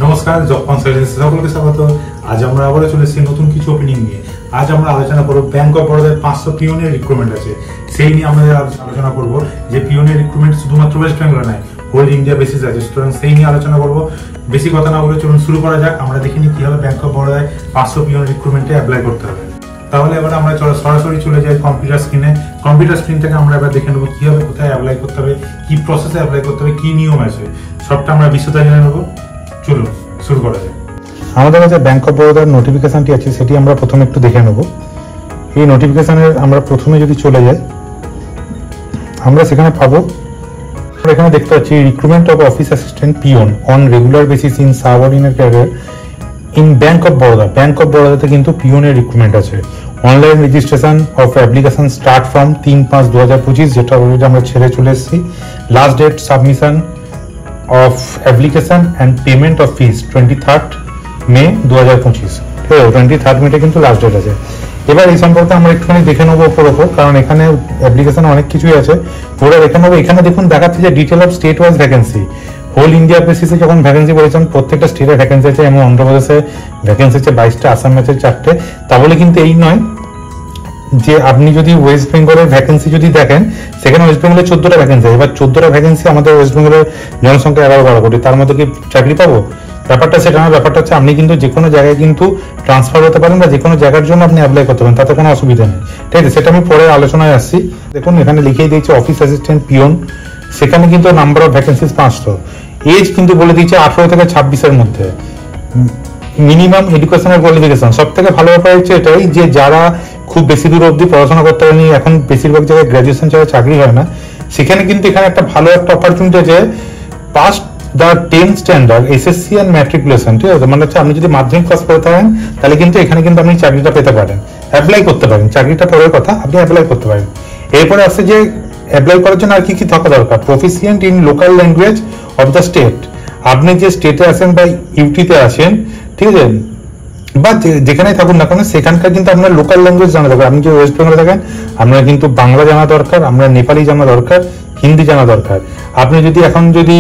নমস্কার, job consultancy সকলকে স্বাগত। আজ আমরা আবার চলে এসেছি নতুন কিছু ওপেনিং নিয়ে। আজ আমরা আলোচনা করব ব্যাংক অফ বরোদার 500 পিওনের রিক্রুটমেন্ট আছে, সেই নিয়ে আমরা আলোচনা করব যে পিওনের রিক্রুটমেন্ট শুধুমাত্র ওয়েস্ট বেঙ্গল নয়, হোল ইন্ডিয়া বেসিস আছে। সুতরাং সেই নিয়ে আলোচনা করব। বেশি কথা না বলে চলুন শুরু করা যাক। আমরা দেখিনি কিভাবে ব্যাংক অফ বরোদায় 500 পিওন রিক্রুটমেন্টে অ্যাপ্লাই করতে হবে। তাহলে এবার আমরা সরাসরি চলে যাই কম্পিউটার স্ক্রিনে। কম্পিউটার স্ক্রিন থেকে আমরা এবার দেখে নেবো কিভাবে কোথায় অ্যাপ্লাই করতে হবে, কি প্রসেসে অ্যাপ্লাই করতে হবে, কি নিয়ম আছে, সবটা আমরা বিশদে জেনে নেবো। চলুন শুরু করা যায়। আমাদের কাছে ব্যাংক অফ বরোদার নোটিফিকেশনটি আছে, সেটি আমরা প্রথমে একটু দেখে নেব। এই নোটিফিকেশনের আমরা প্রথমে যদি চলে যাই, আমরা সেখানে পাবো, আমরা এখানে দেখতে পাচ্ছি recruitment of office assistant peon on regular basis in subordinate career in Bank of Baroda. Bank of বরোদাতে কিন্তু পিওনের রিক্রুটমেন্ট আছে। Online registration of application start from 3/5/2025, যেটা অলরেডি আমরা ছেড়ে চলে এসেছি। Last date submission of application and payment of fees 23rd May 2025। ঠিক আছে, 23rd May কিন্তু লাস্ট ডেট আছে। এবার এই সম্পর্কে আমরা একটুখানি দেখে নেবো ওপর, কারণ এখানে অ্যাপ্লিকেশনে অনেক কিছুই আছে, ওরা দেখে নেবো। এখানে দেখুন দেখাচ্ছে যে detail of state wise vacancy. Whole India বেসিসে যখন ভ্যাকেন্সি বলেছেন, প্রত্যেকটা স্টেটে ভ্যাকেন্সি আছে, এবং অন্ধ্রপ্রদেশে ভ্যাকেন্সি আছে 22টা, আসাম আছে 4টে। তাহলে কিন্তু এই নয় যে আপনি যদি ওয়েস্ট বেঙ্গলের ভ্যাকেন্সি যদি দেখেন, সেখানে ওয়েস্ট বেঙ্গলের 14টা ভ্যাকেন্সি। এবার 14টা ভ্যাকেন্সি, আমাদের ওয়েস্ট বেঙ্গলের জনসংখ্যা 11-12 কোটি, তার মধ্যে কি চাকরি পাবো? ব্যাপারটা সেটা না। ব্যাপারটা হচ্ছে আপনি কিন্তু যে কোনো জায়গায় কিন্তু ট্রান্সফার হতে পারেন, বা যে কোনো জায়গার জন্য আপনি অ্যাপ্লাই করতে পারেন, তাতে কোনো অসুবিধা নেই। ঠিক আছে, সেটা আমি পরে আলোচনায় আসছি। দেখুন এখানে লিখেই দিয়েছে অফিস অ্যাসিস্ট্যান্ট পিওন, সেখানে কিন্তু নাম্বার অফ ভ্যাকেন্সিস 500। এজ কিন্তু বলে দিয়েছে 18 থেকে 26-এর মধ্যে। মিনিমাম এডুকেশনাল কোয়ালিফিকেশন, সব থেকে ভালো ব্যাপার হচ্ছে এটাই যে যারা খুব বেশি দূর অবধি পড়াশোনা করতে পারেনি, এখন বেশিরভাগ জায়গায় গ্রাজুয়েশন ছাড়া চাকরি হয় না, সেখানে কিন্তু এখানে একটা ভালো একটা অপরচুনিটি আছে। Pass the 10th standard SSC and matriculation. ঠিক আছে, মানে হচ্ছে আপনি যদি মাধ্যমিক পাস করে থাকেন, তাহলে কিন্তু এখানে কিন্তু আপনি চাকরিটা পেতে পারেন, অ্যাপ্লাই করতে পারেন। চাকরিটা পরের কথা, আপনি অ্যাপ্লাই করতে পারেন। এরপরে আসছে যে অ্যাপ্লাই করার জন্য আর কি কি থাকা দরকার। Proficient in local language of the state. আপনি যে স্টেটে আসেন বা ইউটিতে আসেন, ঠিক আছে, বা যেখানেই থাকুন না কেন, সেখানকার কিন্তু আপনার লোকাল ল্যাঙ্গুয়েজ জানা দরকার। আপনি যে ওয়েস্ট বেঙ্গলে থাকেন, আপনার কিন্তু বাংলা জানা দরকার, আমরা নেপালি জানা দরকার, হিন্দি জানা দরকার। আপনি যদি এখন যদি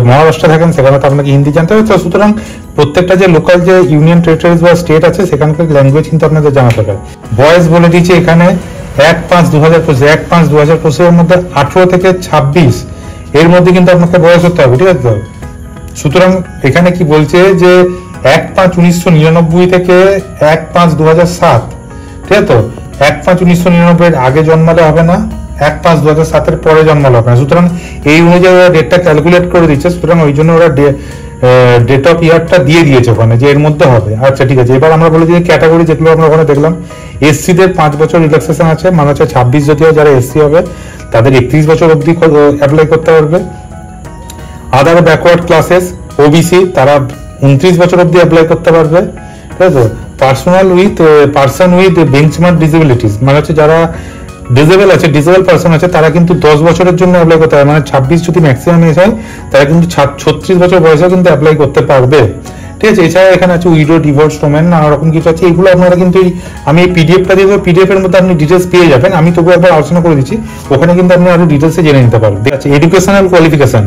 মহারাষ্ট্রে থাকেন, সেখানে তো আপনাকে হিন্দি জানতে হবে। তো সুতরাং প্রত্যেকটা যে লোকাল যে ইউনিয়ন টেরিটরিজ বা স্টেট আছে, সেখানকার ল্যাঙ্গুয়েজ কিন্তু আপনাদের জানা দরকার। বয়স বলে দিয়েছে এখানে 1/5/2025, 1/5/2025 মধ্যে 18 থেকে 26 এর মধ্যে কিন্তু আপনাকে বয়স হতে হবে। ঠিক আছে, তো সুতরাং এখানে কি বলছে যে 1/5/1999 থেকে 1/5/2007। ঠিক আছে, তো 1/5/1999 এর আগে জন্মালে হবে না, 1/5/2007 এর পরে জন্মালে হবে না। সুতরাং এই অনুযায়ী ওরা ডেটটা ক্যালকুলেট করে দিচ্ছে। সুতরাং ওই জন্য ওরা ডেট অফ ইয়ারটা দিয়ে দিয়েছে ওখানে, যে এর মধ্যে হবে। আচ্ছা ঠিক আছে, এবার আমরা বলে দিই ক্যাটাগরি যেগুলো আমরা ওখানে দেখলাম। এসসিদের 5 বছর রিল্যাক্সেশন আছে, মানে হচ্ছে 26 যদি হয়, যারা এসসি হবে তাদের 31 বছর অবধি অ্যাপ্লাই করতে পারবে। আদার ব্যাকওয়ার্ড ক্লাসেস ওবিসি, তারা 29 বছর অবধি অ্যাপ্লাই করতে পারবে। ঠিক আছে, পার্সন উইথ বেঞ্চমার্ক ডিসেবিলিটিস, মানে হচ্ছে যারা ডিসেবল পার্সন আছে, তারা কিন্তু 10 বছরের জন্য অ্যাপ্লাই করতে পারবে। মানে 26 যদি ম্যাক্সিমাম এজ হয়, তারা কিন্তু 36 বছর বয়সে কিন্তু অ্যাপ্লাই করতে পারবে। ঠিক আছে, এছাড়া এখানে আছে উইডো, ডিভোর্স, রোম্যান, নানা রকম কিছু আছে। এগুলো আপনারা কিন্তু আমি এই পিডিএফটা দিয়ে দেবো, পিডিএফ এর মধ্যে আপনি ডিটেলস পেয়ে যাবেন। আমি তবু একবার আলোচনা করে দিচ্ছি, ওখানে কিন্তু আপনি আরো ডিটেলসে জেনে নিতে পারবেন। আচ্ছা, এডুকেশনাল কোয়ালিফিকেশন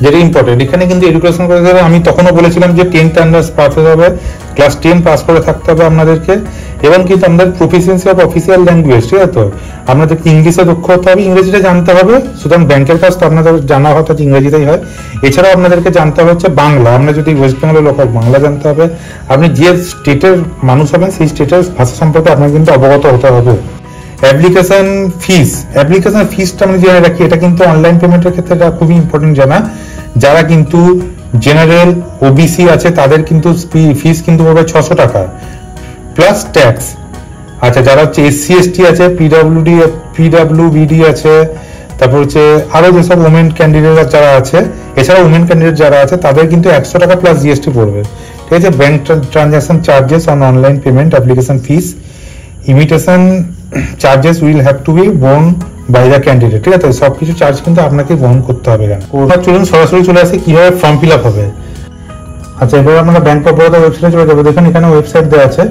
যেটা ইম্পর্টেন্ট, এখানে কিন্তু এডুকেশন করতে হবে। আমি তখনও বলেছিলাম যে 10th স্ট্যান্ডার্ড পাস হতে হবে, ক্লাস 10 পাস করে থাকতে হবে আপনাদেরকে, এবং কিন্তু আমাদের প্রফিসিয়েন্সি অফ অফিসিয়াল ল্যাঙ্গুয়েজ। ঠিক আছে, তো আপনাদেরকে ইংলিশে দক্ষ হতে হবে, ইংরেজিটা জানতে হবে। সুতরাং ব্যাংকের কাজ তো আপনাদের জানা হয়তো ইংরেজিতেই হয়। এছাড়াও আপনাদেরকে জানতে হবে হচ্ছে বাংলা। আমরা যদি ওয়েস্ট বেঙ্গলের লোক, বাংলা জানতে হবে। আপনি যে স্টেটের মানুষ হবেন, সেই স্টেটের ভাষা সম্পর্কে আপনাকে কিন্তু অবগত হতে হবে। অ্যাপ্লিকেশন ফিসটা আমি জেনে রাখি, এটা কিন্তু অনলাইন পেমেন্টের ক্ষেত্রে এটা খুবই ইম্পর্টেন্ট জানা। যারা কিন্তু জেনারেল ওবিসি আছে, তাদের কিন্তু ফিস কিন্তু পড়বে 600 টাকা প্লাস ট্যাক্স। আচ্ছা, যারা হচ্ছে এসসি এসটি আছে, পিডব্লিউবিডি আছে, তারপর হচ্ছে আরো যেসব ওমেন ক্যান্ডিডেট যারা আছে, এছাড়া ওমেন ক্যান্ডিডেট যারা আছে, তাদের কিন্তু 100 টাকা প্লাস জিএসটি পড়বে। ঠিক আছে, bank transaction charges on online payment application fees, imitation charges will have to be borne by the candidate. ঠিক আছে, সবকিছু চার্জ কিন্তু আপনাকে বহন করতে হবে। চলুন সরাসরি চলে আসি কিভাবে ফর্ম ফিল আপ হবে। আচ্ছা, এবার আমরা ব্যাংক অফ বরোদা ওয়েবসাইটে চলে যাবো। দেখুন এখানে ওয়েবসাইট দেওয়া আছে,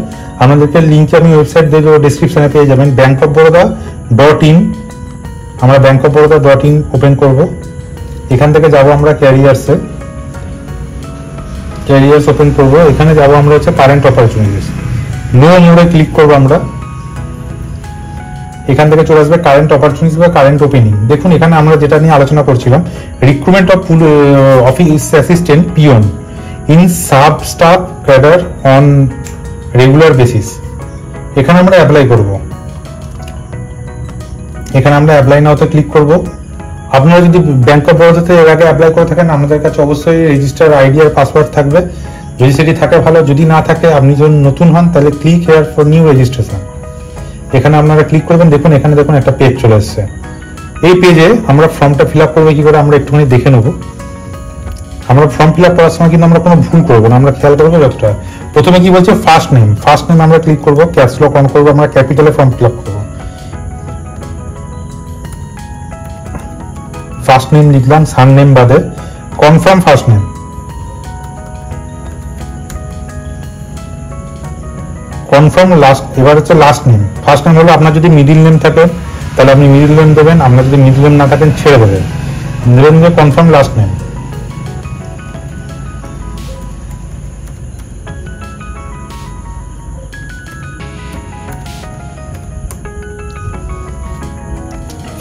আমাদেরকে লিঙ্কে আমি ওয়েবসাইট দিয়ে দেবো, ডিসক্রিপশনে পেয়ে যাবেন। bankofbaroda.in, আমরা bankofbaroda.in ওপেন করব। এখান থেকে যাব আমরা ক্যারিয়ার্সে। ক্যারিয়ার্স ওপেন করবো, এখানে যাবো আমরা হচ্ছে কারেন্ট অপরচুনিটিস, নো মোড়ে ক্লিক করবো আমরা। এখান থেকে চলে আসবে কারেন্ট অপরচুনিটিস বা কারেন্ট ওপেনিং। দেখুন এখানে আমরা যেটা নিয়ে আলোচনা করছিলাম, recruitment of office assistant peon in sub staff cadre on regular basis, এখানে আমরা অ্যাপ্লাই করব। এখানে আমরা অ্যাপ্লাই নাওতে ক্লিক করব। আপনারা যদি ব্যাংক অফ বরোদাতে এর আগে অ্যাপ্লাই করে থাকেন, আমাদের কাছে অবশ্যই রেজিস্টার আইডি আর পাসওয়ার্ড থাকবে, যদি সেটি থাকে ভালো, যদি না থাকে আপনি যদি নতুন হন তাহলে click here for new registration, এখানে আপনারা ক্লিক করবেন। দেখুন এখানে দেখুন একটা পেজ চলে এসেছে। এই পেজে আমরা ফর্মটা ফিল আপ করবো কি করে আমরা একটুখানি দেখে নেব। আমরা ফর্ম ফিল আপ করার সময় কিন্তু আমরা কোনো ভুল করবো না, আমরা খেয়াল করবো যতটা। প্রথমে কি বলছে, ফার্স্ট নেম, ফার্স্ট নেম আমরা ক্লিক করবো, ক্যাপস লক অন করবো, আমরা ক্যাপিটালে ফর্ম ফিল আপ করবো। ফার্স্ট নেম লিখলাম, সার নেম বাদে, confirm first name, confirm last, এবার হচ্ছে লাস্ট নেম। ফার্স্ট নেম হলো আপনার যদি মিডিল নেম থাকে তাহলে আপনি মিডিল নেম দেবেন, আপনার যদি মিডিল নেম না থাকেন ছেড়ে দেবেন, দেবেন যে confirm last name.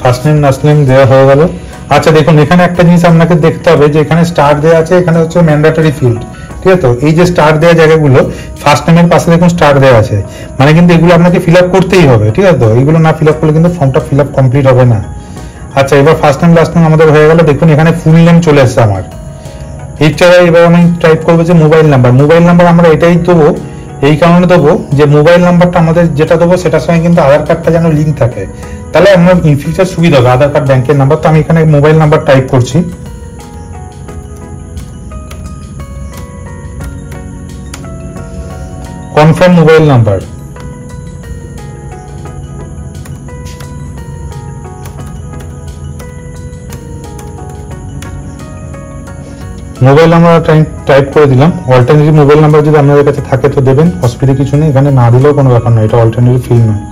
First name last name দেওয়া হয়ে গেল। আচ্ছা দেখুন এখানে একটা জিনিস আপনাকে দেখতে হবে যে এখানে স্টার দেওয়া আছে, এখানে হচ্ছে ম্যান্ডেটরি ফিল্ড, ঠিক আছে? তো এই যে স্টার দেওয়া জায়গাগুলো, ফার্স্ট নেমের পাশে দেখুন স্টার দেওয়া আছে, মানে কিন্তু এগুলো আপনাকে ফিল আপ করতেই হবে, ঠিক আছে? তো এইগুলো না ফিল আপ করলে কিন্তু ফর্মটা ফিল আপ কমপ্লিট হবে না। আচ্ছা এবার ফার্স্ট নেম লাস্ট নেম আমাদের হয়ে গেল। দেখুন এখানে ফুল নেম চলে এসছে আমার। এছাড়া এবার আমি টাইপ করবো যে মোবাইল নাম্বার। মোবাইল নাম্বার আমরা এটাই দেবো, এই কারণে দেবো যে মোবাইল নাম্বারটা আমাদের যেটা দেবো সেটার সঙ্গে কিন্তু আধার কার্ডটা যেন লিঙ্ক থাকে, তাহলে আমার ইন ফিউচার সুবিধা হবে। আধার কার্ড ব্যাংকের নাম্বার, তো আমি এখানে মোবাইল নাম্বার টাইপ করছি। Confirm mobile number, mobile number type করে দিলাম। অল্টারনেটিভ মোবাইল নাম্বার যদি আপনাদের কাছে থাকে তো দেবেন, অসুবিধা কিছু নেই, এখানে না দিলেও কোনো ব্যাপার নয়, এটা অল্টারনেটিভ ফিল্ড নয়।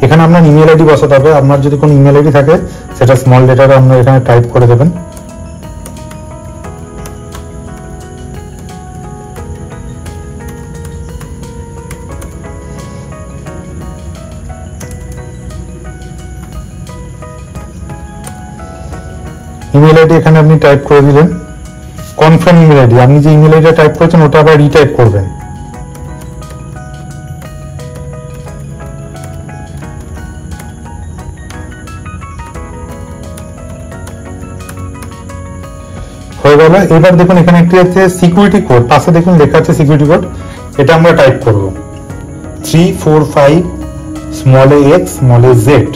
এখানে আপনার ইমেল আইডি বসাতে হবে, আপনার যদি কোনো ইমেল আইডি থাকে সেটা স্মল লেটারে আপনারা এখানে টাইপ করে দেবেন। ইমেল আইডি এখানে আপনি টাইপ করে দিলেন। কনফার্ম ইমেল আইডি, আপনি যে ইমেল আইডি টাইপ করেছেন ওটা আবার রিটাইপ করবেন। হয়ে গেল। এবার দেখুন এখানে একটি আছে সিকিউরিটি কোড, পাশে দেখুন লেখা আছে সিকিউরিটি কোড, এটা আমরা টাইপ করব 345 small A x small A Z.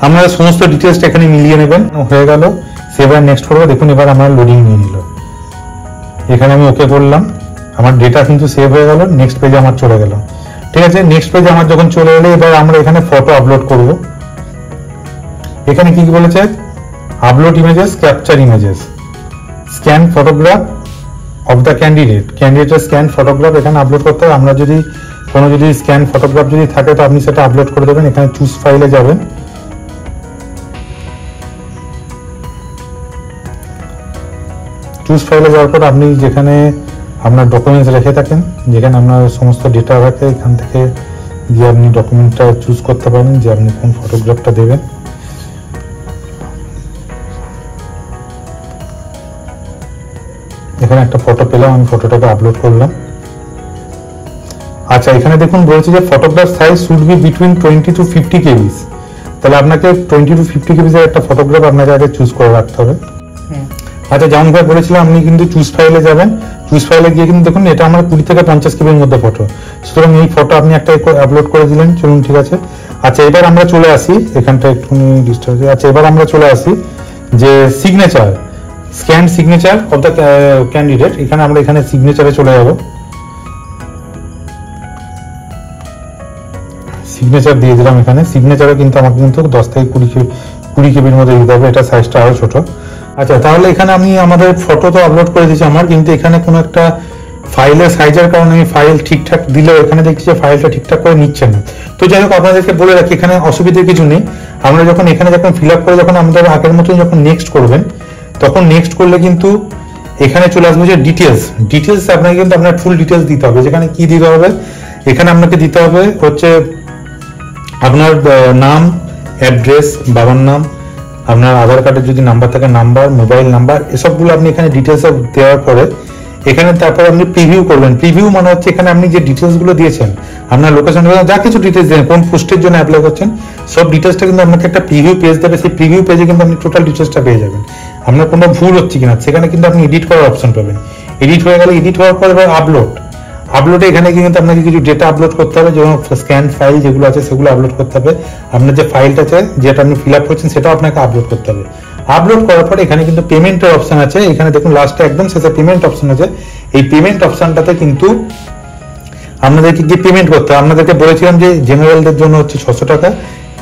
আমরা সমস্ত ডিটেলসটা এখানে মিলিয়ে নেবেন। হয়ে গেল, সেভ আর নেক্সট করবো। দেখুন এবার আমার লোডিং নিয়ে নিল, এখানে আমি ওকে করলাম, আমার ডেটা কিন্তু সেভ হয়ে গেল, নেক্সট পেজে আমার চলে গেল। ঠিক আছে, নেক্সট পেজে আমার যখন চলে এলো, এবার আমরা এখানে ফটো আপলোড করব। এখানে কি কি বলেছে, upload images, capture images, scan photograph of the candidate, ক্যান্ডিডেটের স্ক্যান ফটোগ্রাফ এখানে আপলোড করতে হবে। আমরা যদি কোনো স্ক্যান ফটোগ্রাফ যদি থাকে তো আপনি সেটা আপলোড করে দেবেন। এখানে চুজ ফাইলে যাবেন, চুজ ফাইলে যাওয়ার পর আপনি যেখানে আপনার ডকুমেন্টস রেখে থাকেন, যেখানে আপনার সমস্ত ডেটা রাখে, এখান থেকে গিয়ে আপনি ডকুমেন্টটা চুজ করতে পারেন যে আপনি কোন ফটোগ্রাফটা দেবেন। এখানে একটা ফটো পেলাম, আমি ফটোটাকে আপলোড করলাম। আচ্ছা এখানে দেখুন বলছে যে photograph size should be between 20 to 50 কেবিস, তাহলে আপনাকে 20 to 50 কেবিস এর একটা ফটোগ্রাফ আপনাকে আগে চুজ করে রাখতে হবে। আচ্ছা যেমন ভাবে বলেছিলাম, আপনি কিন্তু চুজ ফাইলে যাবেন, চুজ ফাইলে গিয়ে কিন্তু দেখুন এটা আমার 20 থেকে 50 কেবির মধ্যে ফটো, সুতরাং এই ফটো আপনি একটা আপলোড করে দিলেন। চলুন ঠিক আছে। আচ্ছা এবার আমরা চলে আসি, এখানটা একটু ডিস্টার্ব। আচ্ছা এবার আমরা চলে আসি যে signature, scan signature of the candidate, এখানে আমরা এখানে সিগনেচারে চলে যাব। সিগনেচার দিয়ে দিলাম এখানে। সিগনেচারে কিন্তু আমাকে কিন্তু 10 থেকে 20 কেবির মধ্যে দিতে হবে, এটা সাইজটা আরো ছোট। আচ্ছা তাহলে এখানে আমি আমাদের ফটো তো আপলোড করে দিয়েছি আমার, কিন্তু এখানে কোনো একটা ফাইলের সাইজের কারণে আমি ফাইল ঠিকঠাক দিলেও এখানে দেখছি যে ফাইলটা ঠিকঠাক করে নিচ্ছে না। তো যাই হোক, আপনাদেরকে বলে রাখি এখানে অসুবিধার কিছু নেই। আমরা যখন এখানে যখন ফিল আপ করে যখন আমাদের আগের মতন যখন নেক্সট করবেন, তখন নেক্সট করলে কিন্তু এখানে চলে আসবে যে ডিটেলস আপনাকে কিন্তু আপনার ফুল ডিটেলস দিতে হবে। যেখানে কি দিতে হবে, এখানে আপনাকে দিতে হবে হচ্ছে আপনার নাম, অ্যাড্রেস, বাবার নাম, আপনার আধার কার্ডের যদি নাম্বার থাকে নাম্বার, মোবাইল নাম্বার, এসবগুলো আপনি এখানে ডিটেলস দেওয়ার পরে এখানে তারপর আপনি প্রিভিউ করবেন। প্রিভিউ মানে হচ্ছে এখানে আপনি যে ডিটেলস গুলো দিয়েছেন, আপনার লোকেশন, যা কিছু ডিটেলস দেন, কোন পোস্টের জন্য অ্যাপ্লাই করছেন, সব ডিটেলসটা কিন্তু আপনাকে একটা প্রিভিউ পেজ দেবে। সেই প্রিভিউ পেজে কিন্তু আপনি টোটাল ডিটেলসটা পেয়ে যাবেন। আপনার কোনো ভুল হচ্ছে কিনা সেখানে কিন্তু আপনি এডিট করার অপশন পাবেন। এডিট হয়ে গেলে, এডিট হওয়ার পর এবার আপলোডে এখানে কিন্তু আপনাকে কিছু ডেটা আপলোড করতে হবে, যেমন স্ক্যান ফাইল যেগুলো আছে সেগুলো আপলোড করতে হবে। আপনার যে ফাইলটা আছে যেটা আপনি ফিল আপ করছেন সেটাও আপনাকে আপলোড করতে হবে। আপলোড করার পরে এখানে কিন্তু পেমেন্টের অপশন আছে। এখানে দেখুন লাস্টে একদম শেষে পেমেন্ট অপশন আছে। এই পেমেন্ট অপশনটাতে কিন্তু আপনাদেরকে কি পেমেন্ট করতে হবে। আপনাদেরকে বলেছিলাম যে জেনারেলদের জন্য হচ্ছে 600 টাকা,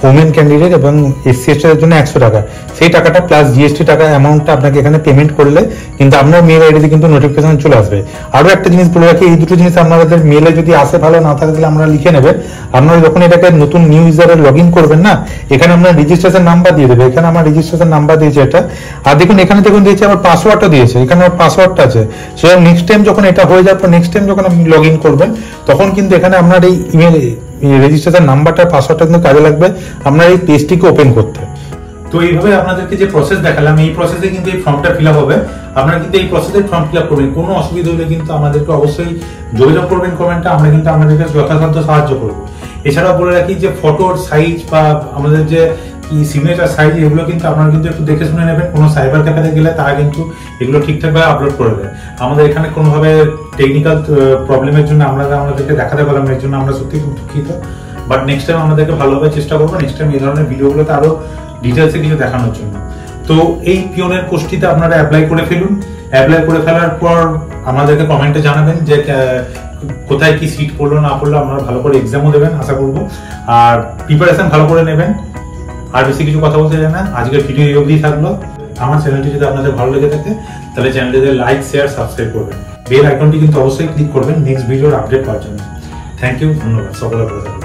ওমেন ক্যান্ডিডেট এবং SC ST এর জন্য 100 টাকা। সেই টাকাটা প্লাস GST টাকা অ্যামাউন্টটা আপনাকে এখানে পেমেন্ট করলে কিন্তু আপনার মেল আইডিতে কিন্তু নোটিফিকেশন চলে আসবে। আরো একটা জিনিস বলে রাখি, এই দুটো জিনিস আপনাদের মেলে যদি আসে ভালো, না থাকে তাহলে আমরা লিখে নেবেন। আপনারা যখন এটাকে নতুন নিউ ইউজারে লগ ইন করবেন না, এখানে আপনার রেজিস্ট্রেশন নাম্বার দিয়ে দেবে। এখানে আমার রেজিস্ট্রেশন নাম্বার দিয়েছে এটা। আর দেখুন এখানে দেখুন দিয়েছে আমার পাসওয়ার্ডটা দিয়েছে, এখানে আমার পাসওয়ার্ডটা আছে। সুতরাং নেক্সট টাইম যখন এটা হয়ে যাওয়ার পর নেক্সট টাইম যখন আপনি লগ ইন করবেন তখন কিন্তু এখানে আপনার এই ইমেল রেজিস্ট্রেশন নাম্বারটা, পাসওয়ার্ডটা কিন্তু কাজে লাগবে আপনার এই পেজটিকে ওপেন করতে। তো এইভাবে আপনাদেরকে যে প্রসেস দেখালাম, এই প্রসেসে কিন্তু এই ফর্মটা ফিল আপ হবে। আপনারা কিন্তু এই প্রসেসে ফর্ম ফিল আপ করবেন। কোনো অসুবিধা হলে কিন্তু আমাদেরকে অবশ্যই যোগাযোগ করবেন কমেন্টে, আমরা কিন্তু আপনাদেরকে যথাসাধ্য সাহায্য করবো। এছাড়াও বলে রাখি যে ফটোর সাইজ বা আমাদের যে সিগনেচার সাইজ, এগুলো কিন্তু আপনারা কিন্তু একটু দেখে শুনে নেবেন। কোনো সাইবার ক্যাফেতে গেলে তারা কিন্তু এগুলো ঠিকঠাকভাবে আপলোড করে দেয়। আমাদের এখানে কোনোভাবে টেকনিক্যাল প্রবলেমের জন্য আমাদেরকে দেখাতে পারলাম, এর জন্য আমরা সত্যি খুব দুঃখিত। বাট নেক্সট টাইম আমাদেরকে ভালোভাবে চেষ্টা করবো, নেক্সট টাইম এই ধরনের ভিডিওগুলোতে আরো ডিটেলসে কিছু দেখানোর জন্য। তো এই পিওনের পোস্টটিতে আপনারা অ্যাপ্লাই করে ফেলুন। অ্যাপ্লাই করে ফেলার পর আমাদেরকে কমেন্টে জানাবেন যে কোথায় কি সিট পড়লো না পড়লো। আপনারা ভালো করে এক্সামও দেবেন আশা করবো, আর প্রিপারেশন ভালো করে নেবেন। আর বেশি কিছু কথা বলতে চাই না, আজকের ভিডিও এই অবধি থাকলো। আমার চ্যানেলটি যদি আপনাদের ভালো লেগে থাকে তাহলে চ্যানেলটিতে লাইক, শেয়ার, সাবস্ক্রাইব করবেন। বেল আইকনটি কিন্তু অবশ্যই ক্লিক করবেন নেক্সট ভিডিওর আপডেট পাওয়ার জন্য। থ্যাংক ইউ, ধন্যবাদ, সকলে ভালো থাকবেন।